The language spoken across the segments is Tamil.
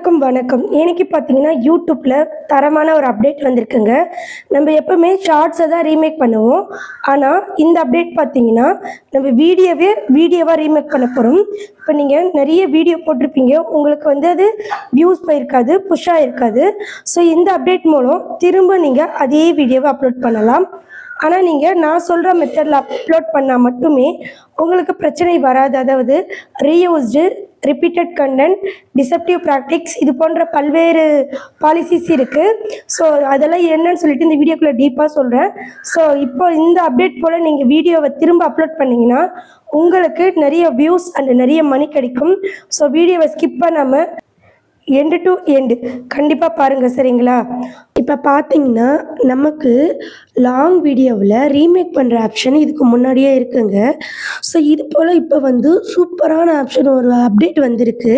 வணக்கம். இன்னைக்கு பார்த்தீங்கன்னா, யூடியூப்ல தரமான ஒரு அப்டேட் வந்திருக்குங்க. நம்ம எப்பவுமே ஷார்ட்ஸ தான் ரீமேக் பண்ணுவோம். ஆனா, இந்த அப்டேட் பார்த்தீங்கன்னா, நம்ம வீடியோவா ரீமேக் பண்ண போறோம். இப்ப நீங்க நெறைய வீடியோ போட்டிருப்பீங்க. உங்களுக்கு வந்து அது வியூஸ் போயிருக்காது, புஷ் ஆயிருக்காது. ஸோ இந்த அப்டேட் மூலம் திரும்ப நீங்க அதே வீடியோவ அப்லோட் பண்ணலாம். ஆனா, நான் சொல்ற மெத்தட்ல அப்லோட் பண்ணா மட்டுமே உங்களுக்கு பிரச்சனை வராது. அதாவது reused, repeated content, deceptive practice இது போன்ற பல்வேறு பாலிசிஸ் இருக்கு. ஸோ அதெல்லாம் என்னன்னு சொல்லிட்டு இந்த வீடியோக்குள்ள டீப்பா சொல்றேன். ஸோ இப்போ இந்த அப்டேட் போல நீங்க வீடியோவை திரும்ப அப்லோட் பண்ணீங்கன்னா உங்களுக்கு நிறைய வியூஸ் அண்ட் நிறைய மணி கிடைக்கும். ஸோ வீடியோவை ஸ்கிப் பண்ணாம எண்டு டு எண்டு கண்டிப்பாக பாருங்கள், சரிங்களா? இப்போ பார்த்தீங்கன்னா நமக்கு லாங் வீடியோவில் ரீமேக் பண்ணுற ஆப்ஷன் இதுக்கு முன்னாடியே இருக்குங்க. ஸோ இது போல் இப்போ வந்து சூப்பரான ஆப்ஷன் ஒரு அப்டேட் வந்திருக்கு.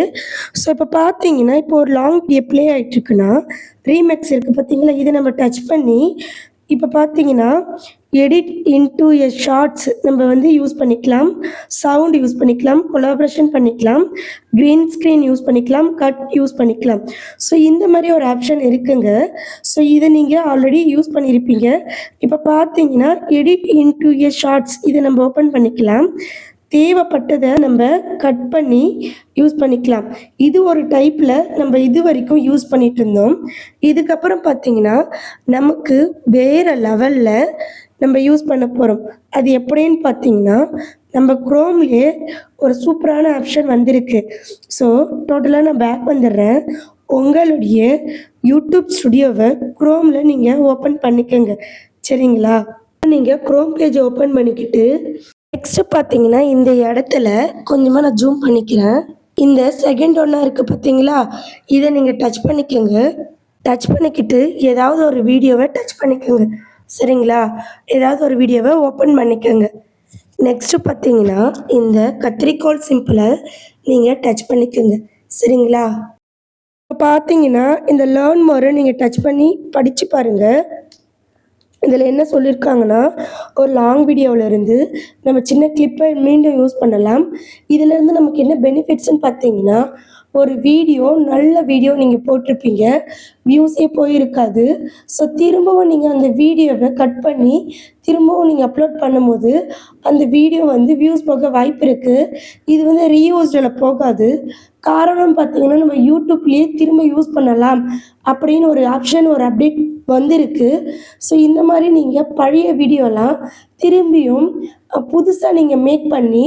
ஸோ இப்போ பார்த்தீங்கன்னா இப்போ ஒரு லாங் வீடியோ ப்ளே ஆகிட்டுருக்குன்னா ரீமேக்ஸ் இருக்குது பார்த்தீங்களா? இதை நம்ம டச் பண்ணி இப்போ பார்த்தீங்கன்னா எடிட் இன்டு எ ஷார்ட்ஸ் நம்ம வந்து யூஸ் பண்ணிக்கலாம், சவுண்ட் யூஸ் பண்ணிக்கலாம், கொலாபரேஷன் பண்ணிக்கலாம், க்ரீன் ஸ்க்ரீன் யூஸ் பண்ணிக்கலாம், கட் யூஸ் பண்ணிக்கலாம். ஸோ இந்த மாதிரி ஒரு ஆப்ஷன் இருக்குங்க. ஸோ இதை நீங்கள் ஆல்ரெடி யூஸ் பண்ணியிருப்பீங்க. இப்போ பார்த்தீங்கன்னா எடிட் இன்டு எ ஷார்ட்ஸ் இதை நம்ம ஓப்பன் பண்ணிக்கலாம். தேவைப்பட்டதை நம்ம கட் பண்ணி யூஸ் பண்ணிக்கலாம். இது ஒரு டைப்பில் நம்ம இது வரைக்கும் யூஸ் பண்ணிட்டு இருந்தோம். இதுக்கப்புறம் பார்த்தீங்கன்னா நமக்கு வேறு லெவலில் நம்ம யூஸ் பண்ண போகிறோம். அது எப்படின்னு பார்த்தீங்கன்னா நம்ம குரோம்லேயே ஒரு சூப்பரான ஆப்ஷன் வந்திருக்கு. ஸோ டோட்டலாக நான் பேக் வந்துடுறேன். உங்களுடைய யூடியூப் ஸ்டுடியோவை குரோமில் நீங்கள் ஓப்பன் பண்ணிக்கோங்க, சரிங்களா? நீங்கள் குரோம் பேஜ் ஓப்பன் பண்ணிக்கிட்டு நெக்ஸ்ட்டு பார்த்தீங்கன்னா இந்த இடத்துல கொஞ்சமாக நான் ஜூம் பண்ணிக்கிறேன். இந்த செகண்ட் ஒன்றா இருக்குது பார்த்தீங்களா? இதை நீங்கள் டச் பண்ணிக்கோங்க. டச் பண்ணிக்கிட்டு ஏதாவது ஒரு வீடியோவை டச் பண்ணிக்கோங்க, சரிங்களா? ஏதாவது ஒரு வீடியோவை ஓப்பன் பண்ணிக்கோங்க. நெக்ஸ்ட்டு பார்த்தீங்கன்னா இந்த கத்திரிக்கோல் சிம்பிளை நீங்கள் டச் பண்ணிக்கோங்க, சரிங்களா? இப்போ பார்த்தீங்கன்னா இந்த லேர்ன் மோரை நீங்கள் டச் பண்ணி படித்து பாருங்கள். இதில் என்ன சொல்லியிருக்காங்கன்னா ஒரு லாங் வீடியோவிலேருந்து நம்ம சின்ன கிளிப்பை மீண்டும் யூஸ் பண்ணலாம். இதிலேருந்து நமக்கு என்ன பெனிஃபிட்ஸ்ன்னு பார்த்தீங்கன்னா ஒரு நல்ல வீடியோ நீங்கள் போட்டிருப்பீங்க, வியூஸே போயிருக்காது. ஸோ திரும்பவும் நீங்கள் அந்த வீடியோவை கட் பண்ணி திரும்பவும் நீங்கள் அப்லோட் பண்ணும்போது அந்த வீடியோ வந்து வியூஸ் போக வாய்ப்பு இருக்குது. இது வந்து ரீயூஸ்டில் போகாது. காரணம் பார்த்தீங்கன்னா நம்ம யூடியூப்லேயே திரும்ப யூஸ் பண்ணலாம் அப்படின்னு ஒரு ஆப்ஷன், ஒரு அப்டேட் வந்திருக்கு. ஸோ இந்த மாதிரி நீங்கள் பழைய வீடியோலாம் திரும்பியும் புதுசாக நீங்கள் மேக் பண்ணி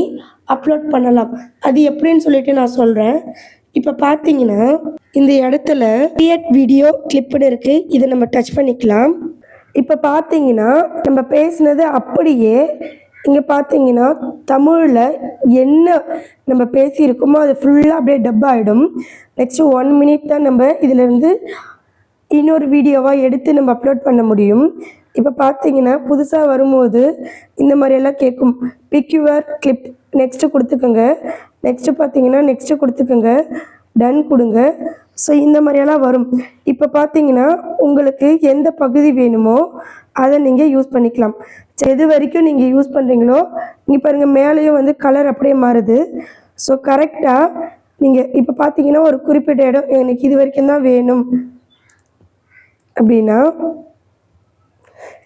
அப்லோட் பண்ணலாம். அது எப்படின்னு சொல்லிட்டு நான் சொல்கிறேன். இப்போ பார்த்தீங்கன்னா இந்த இடத்துல கிரியேட் வீடியோ கிளிப்புன்னு இருக்குது. இதை நம்ம டச் பண்ணிக்கலாம். இப்போ பார்த்தீங்கன்னா நம்ம பேசுனது அப்படியே இங்கே பார்த்தீங்கன்னா தமிழில் என்ன நம்ம பேசியிருக்கோமோ அது ஃபுல்லாக அப்படியே டப் ஆகிடும். நெக்ஸ்ட்டு 1 மினிட் தான் நம்ம இதிலேருந்து இன்னொரு வீடியோவாக எடுத்து நம்ம அப்லோட் பண்ண முடியும். இப்போ பார்த்தீங்கன்னா புதுசாக வரும்போது இந்த மாதிரியெல்லாம் கேட்கும். பிக் யுவர் கிளிப், நெக்ஸ்ட்டு கொடுத்துக்கோங்க. நெக்ஸ்ட்டு பார்த்தீங்கன்னா நெக்ஸ்ட்டு கொடுத்துக்கோங்க, டன் கொடுங்க. ஸோ இந்த மாதிரியெல்லாம் வரும். இப்போ பார்த்தீங்கன்னா உங்களுக்கு எந்த பகுதி வேணுமோ அதை நீங்கள் யூஸ் பண்ணிக்கலாம். எது வரைக்கும் நீங்கள் யூஸ் பண்ணுறீங்களோ இங்கே பாருங்கள் மேலேயும் வந்து கலர் அப்படியே மாறுது. ஸோ கரெக்டாக நீங்கள் இப்போ பார்த்தீங்கன்னா ஒரு குறிப்பிட்ட இடம் எனக்கு இது வரைக்கும் தான் வேணும் அப்படின்னா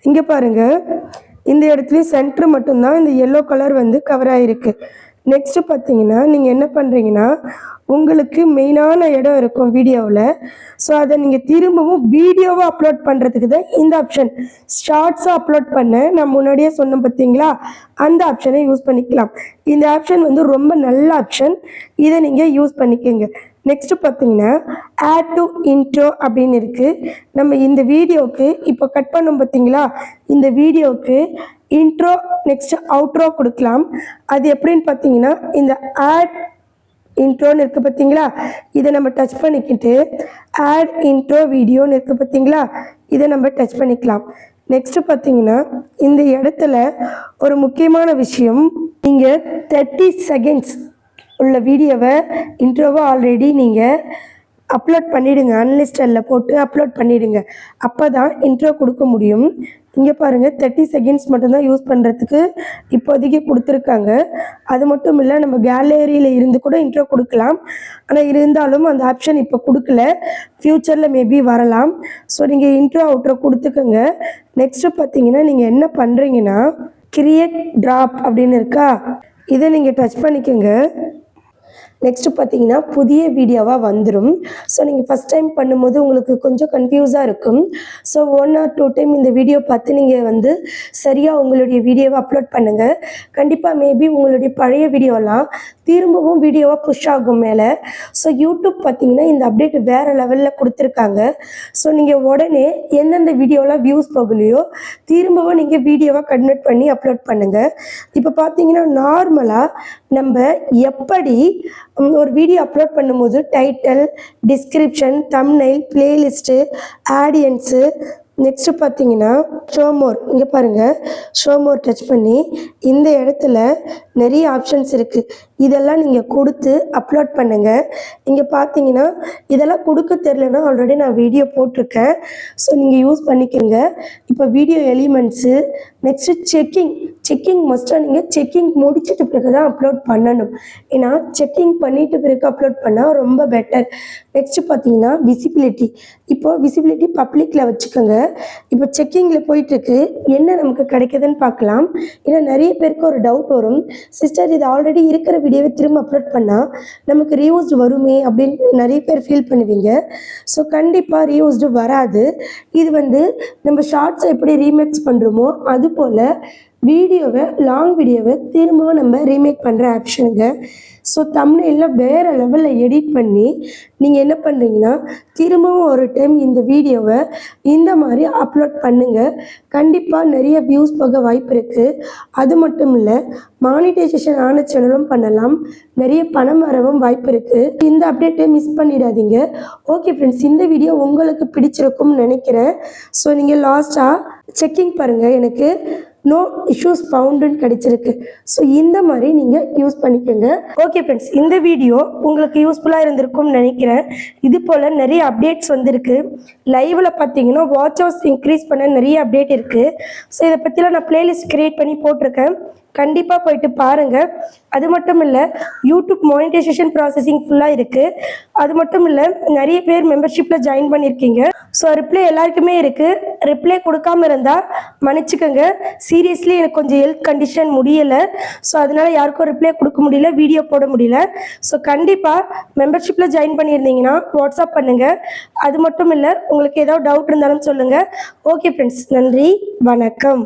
இங்கே பாருங்கள் இந்த இடத்துலையும் சென்ட்ரு மட்டும்தான் இந்த எல்லோ கலர் வந்து கவர் ஆகிருக்கு. நெக்ஸ்ட்டு பார்த்தீங்கன்னா நீங்கள் என்ன பண்ணுறீங்கன்னா உங்களுக்கு மெயினான இடம் இருக்கும் வீடியோவில். ஸோ அதை நீங்கள் திரும்பவும் வீடியோவாக அப்லோட் பண்ணுறதுக்கு தான் இந்த ஆப்ஷன். ஷார்ட்ஸாக அப்லோட் பண்ண நான் முன்னாடியே சொன்னேன் பார்த்தீங்களா, அந்த ஆப்ஷனை யூஸ் பண்ணிக்கலாம். இந்த ஆப்ஷன் வந்து ரொம்ப நல்ல ஆப்ஷன். இதை நீங்கள் யூஸ் பண்ணிக்கோங்க. நெக்ஸ்ட்டு பார்த்தீங்கன்னா ஆட் டு இன்ட்ரோ அப்படின்னு இருக்குது. நம்ம இந்த வீடியோவுக்கு இப்போ கட் பண்ணோம் பார்த்தீங்களா, இந்த வீடியோவுக்கு இன்ட்ரோ நெக்ஸ்ட்டு அவுட்ரோ கொடுக்கலாம். அது எப்படின்னு பார்த்தீங்கன்னா இந்த ஆட் இன்ட்ரோன்னு இருக்குது பார்த்தீங்களா, இதை நம்ம டச் பண்ணிக்கிட்டு ஆட் இன்ட்ரோ வீடியோன்னு இருக்குது பார்த்தீங்களா, இதை நம்ம டச் பண்ணிக்கலாம். நெக்ஸ்ட்டு பார்த்தீங்கன்னா இந்த இடத்துல ஒரு முக்கியமான விஷயம், நீங்கள் 30 செகண்ட்ஸ் உள்ள வீடியோவை இன்ட்ரோவை ஆல்ரெடி நீங்கள் அப்லோட் பண்ணிவிடுங்க, அன்லிஸ்டடில் போட்டு அப்லோட் பண்ணிவிடுங்க. அப்போ தான் இன்ட்ரோ கொடுக்க முடியும். இங்கே பாருங்கள் 30 செகண்ட்ஸ் மட்டும்தான் யூஸ் பண்ணுறதுக்கு இப்போதைக்கு கொடுத்துருக்காங்க. அது மட்டும் இல்லை, நம்ம கேலரியில் இருந்து கூட இன்ட்ரோ கொடுக்கலாம். ஆனால் இருந்தாலும் அந்த ஆப்ஷன் இப்போ கொடுக்கல, ஃப்யூச்சரில் மேபி வரலாம். ஸோ நீங்கள் இன்ட்ரோ அவுட்ரோ கொடுத்துக்கோங்க. நெக்ஸ்ட்டு பார்த்தீங்கன்னா நீங்கள் என்ன பண்ணுறீங்கன்னா கிரியேட் ட்ராப் அப்படின்னு இருக்கா, இதை நீங்கள் டச் பண்ணிக்கோங்க. நெக்ஸ்ட்டு பார்த்தீங்கன்னா புதிய வீடியோவாக வந்துடும். ஸோ நீங்கள் ஃபஸ்ட் டைம் பண்ணும்போது உங்களுக்கு கொஞ்சம் கன்ஃபியூஸாக இருக்கும். ஸோ 1 or 2 டைம் இந்த வீடியோ பார்த்து நீங்கள் சரியாக உங்களுடைய வீடியோவை அப்லோட் பண்ணுங்கள். கண்டிப்பாக மேபி உங்களுடைய பழைய வீடியோலாம் திரும்பவும் வீடியோவாக புஷ் ஆகும் மேலே. ஸோ யூடியூப் பார்த்தீங்கன்னா இந்த அப்டேட் வேறு லெவலில் கொடுத்துருக்காங்க. ஸோ நீங்கள் உடனே எந்தெந்த வீடியோலாம் வியூஸ் போகலையோ திரும்பவும் நீங்கள் வீடியோவாக கன்வெர்ட் பண்ணி அப்லோட் பண்ணுங்கள். இப்போ பார்த்தீங்கன்னா நார்மலாக நம்ம எப்படி ஒரு வீடியோ அப்லோட் பண்ணும்போது title, description, thumbnail, playlist, audience, next பார்த்தீங்கன்னா ஷோமோர், இங்கே பாருங்கள் ஷோமோர் டச் பண்ணி இந்த இடத்துல நிறைய ஆப்ஷன்ஸ் இருக்குது. இதெல்லாம் நீங்கள் கொடுத்து அப்லோட் பண்ணுங்கள். இங்கே பார்த்தீங்கன்னா இதெல்லாம் கொடுக்க தெரிலனா ஆல்ரெடி நான் வீடியோ போட்டிருக்கேன். ஸோ நீங்கள் யூஸ் பண்ணிக்கோங்க. இப்போ வீடியோ எலிமெண்ட்ஸு, நெக்ஸ்ட்டு செக்கிங் மஸ்ட்டாக நீங்கள் செக்கிங் முடிச்சிட்டு பிறகு தான் அப்லோட் பண்ணணும். ஏன்னா செக்கிங் பண்ணிவிட்டு பிறகு அப்லோட் பண்ணால் ரொம்ப பெட்டர். நெக்ஸ்ட்டு பார்த்தீங்கன்னா விசிபிலிட்டி பப்ளிக்கில் வச்சுக்கோங்க. இப்போ செக்கிங்கில் போயிட்டுருக்கு, என்ன நமக்கு கிடைக்குதுன்னு பார்க்கலாம். ஏன்னா நிறைய பேருக்கு ஒரு டவுட் வரும், சிஸ்டர் இது ஆல்ரெடி இருக்கிற வீடியோவை திரும்ப அப்லோட் பண்ணால் நமக்கு ரீயூஸ்டு வருமே அப்படின்னு நிறைய பேர் ஃபீல் பண்ணுவீங்க. ஸோ கண்டிப்பாக ரீயூஸ்டு வராது. இது நம்ம ஷார்ட்ஸை எப்படி ரீமேக்ஸ் பண்ணுறோமோ அதுபோல் லாங் வீடியோவை திரும்பவும் நம்ம ரீமேக் பண்ணுற ஆப்ஷனுங்க. ஸோ தம்ப்நெயிலில் வேறு லெவலில் எடிட் பண்ணி நீங்கள் என்ன பண்ணுறீங்கன்னா திரும்பவும் ஒரு டைம் இந்த வீடியோவை இந்த மாதிரி அப்லோட் பண்ணுங்கள். கண்டிப்பாக நிறைய வியூஸ் போக வாய்ப்பு இருக்குது. அது மட்டும் இல்லை, மானிட்டைசேஷன் ஆன சேனலும் பண்ணலாம், நிறைய பணம் வரவும் வாய்ப்பு இருக்குது. இந்த அப்டேட்டை மிஸ் பண்ணிடாதீங்க. ஓகே ஃப்ரெண்ட்ஸ், இந்த வீடியோ உங்களுக்கு பிடிச்சிருக்கும்னு நினைக்கிறேன். ஸோ நீங்கள் லாஸ்ட்டாக செக்கிங் பாருங்கள், எனக்கு நோ இஷ்யூஸ் ஃபவுண்டுன்னு கிடைச்சிருக்கு. ஸோ இந்த மாதிரி நீங்கள் யூஸ் பண்ணிக்கோங்க. ஓகே ஃப்ரெண்ட்ஸ், இந்த வீடியோ உங்களுக்கு யூஸ்ஃபுல்லாக இருந்திருக்கும்னு நினைக்கிறேன். இது போல் நிறைய அப்டேட்ஸ் வந்திருக்கு. லைவில் பார்த்தீங்கன்னா வாட்ச் ஹவர்ஸ் இன்க்ரீஸ் பண்ண நிறைய அப்டேட் இருக்குது. ஸோ இதை பற்றிலாம் நான் பிளேலிஸ்ட் க்ரியேட் பண்ணி போட்டிருக்கேன், கண்டிப்பாக போயிட்டு பாருங்கள். அது மட்டும் இல்லை, யூடியூப் மானிட்டைசேஷன் ப்ராசஸிங் ஃபுல்லாக இருக்குது. அது மட்டும் இல்லை, நிறைய பேர் மெம்பர்ஷிப்பில் ஜாயின் பண்ணியிருக்கீங்க. ஸோ ரிப்ளை எல்லாருக்குமே இருக்குது. ரிப்ளை கொடுக்காம இருந்தால் மன்னிச்சுக்கோங்க. சீரியஸ்லி எனக்கு கொஞ்சம் ஹெல்த் கண்டிஷன் முடியலை. ஸோ அதனால் யாருக்கும் ரிப்ளை கொடுக்க முடியல, வீடியோ போட முடியல. ஸோ கண்டிப்பாக மெம்பர்ஷிப்பில் ஜாயின் பண்ணியிருந்தீங்கன்னா வாட்ஸ்அப் பண்ணுங்கள். அது மட்டும் இல்லை, உங்களுக்கு ஏதாவது டவுட் இருந்தாலும் சொல்லுங்கள். ஓகே ஃப்ரெண்ட்ஸ், நன்றி, வணக்கம்.